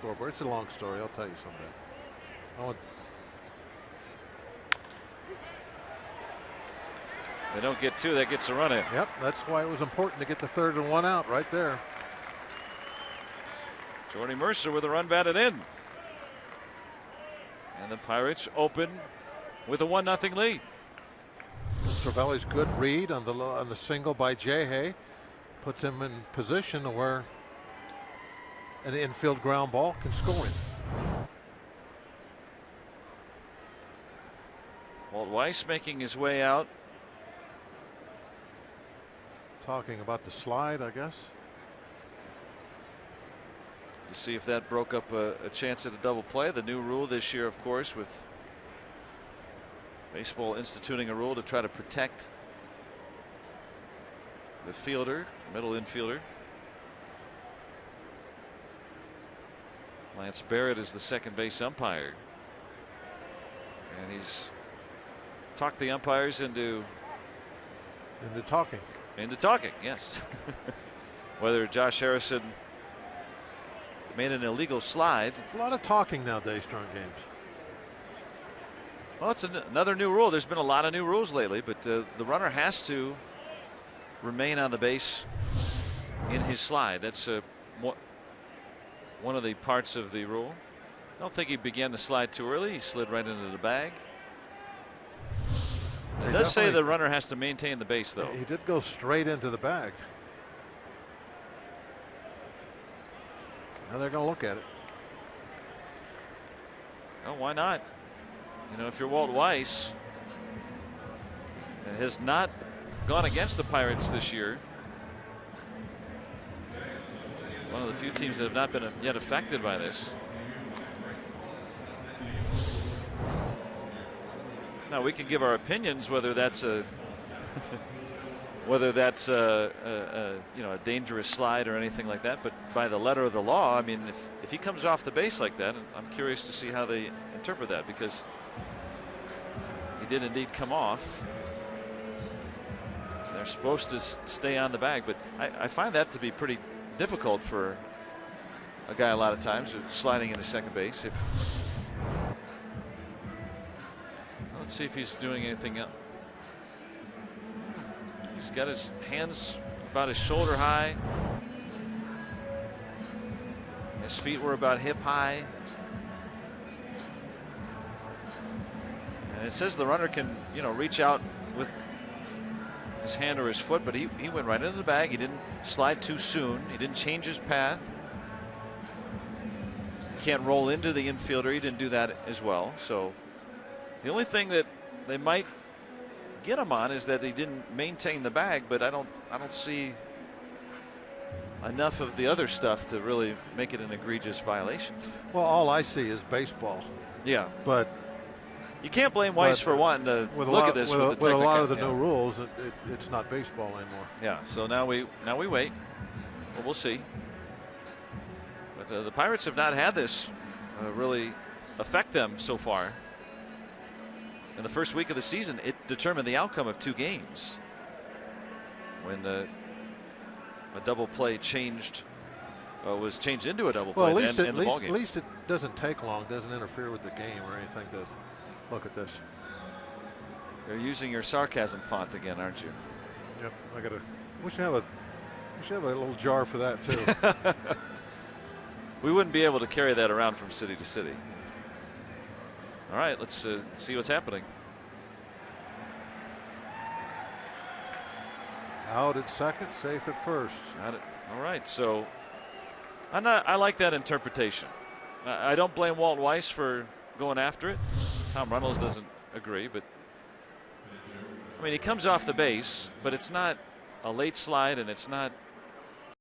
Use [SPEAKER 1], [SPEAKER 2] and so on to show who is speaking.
[SPEAKER 1] scoreboard. It's a long story. I'll tell you someday.
[SPEAKER 2] They don't get two. That gets a run in.
[SPEAKER 1] Yep, that's why it was important to get the third and one out right there.
[SPEAKER 2] Jordy Mercer with a run batted in. And the Pirates open with a 1-0 lead.
[SPEAKER 1] Cervelli's good read on the single by Jay puts him in position where an infield ground ball can score him.
[SPEAKER 2] Walt Weiss making his way out.
[SPEAKER 1] Talking about the slide, I guess.
[SPEAKER 2] To see if that broke up a chance at a double play. The new rule this year, of course, with baseball instituting a rule to try to protect the fielder, middle infielder. Lance Barrett is the second base umpire. And he's talked the umpires into
[SPEAKER 1] talking.
[SPEAKER 2] Into talking, yes. Whether Josh Harrison made an illegal slide.
[SPEAKER 1] It's a lot of talking nowadays during games.
[SPEAKER 2] Well, it's another new rule. There's been a lot of new rules lately, but the runner has to remain on the base in his slide. That's one of the parts of the rule. I don't think he began the slide too early. He slid right into the bag. It does say the runner has to maintain the base, though.
[SPEAKER 1] He did go straight into the bag. Now they're going to look at it.
[SPEAKER 2] Oh, why not? You know, if you're Walt Weiss, and has not gone against the Pirates this year. One of the few teams that have not been yet affected by this. Now we can give our opinions whether that's a you know, a dangerous slide or anything like that, but by the letter of the law, I mean, if he comes off the base like that, I'm curious to see how they interpret that, because he did indeed come off. They're supposed to stay on the bag, but I find that to be pretty difficult for a guy a lot of times, sliding into second base. Let's see if he's doing anything else. He's got his hands about his shoulder high. His feet were about hip high. And it says the runner can, you know, reach out with his hand or his foot, but he went right into the bag. He didn't slide too soon. He didn't change his path. He can't roll into the infielder. He didn't do that as well. So the only thing that they might get him on is that he didn't maintain the bag, but I don't see enough of the other stuff to really make it an egregious violation.
[SPEAKER 1] Well, all I see is baseball.
[SPEAKER 2] Yeah,
[SPEAKER 1] but
[SPEAKER 2] you can't blame Weiss for wanting to look at this with
[SPEAKER 1] a lot of the new rules. It's not baseball anymore.
[SPEAKER 2] Yeah, so now we wait. Well, we'll see. But the Pirates have not had this really affect them so far. In the first week of the season, it determined the outcome of 2 games. When a double play was changed into a double play.
[SPEAKER 1] Well, at least it doesn't take long, doesn't interfere with the game or anything. To look at this.
[SPEAKER 2] You're using your sarcasm font again, aren't you?
[SPEAKER 1] Yep, I gotta. We should have a little jar for that too.
[SPEAKER 2] We wouldn't be able to carry that around from city to city. All right, let's see what's happening.
[SPEAKER 1] Out at second, safe at first.
[SPEAKER 2] Got it. All right, so I like that interpretation. I don't blame Walt Weiss for going after it. Tom Reynolds doesn't agree, but I mean, he comes off the base, but it's not a late slide, and it's not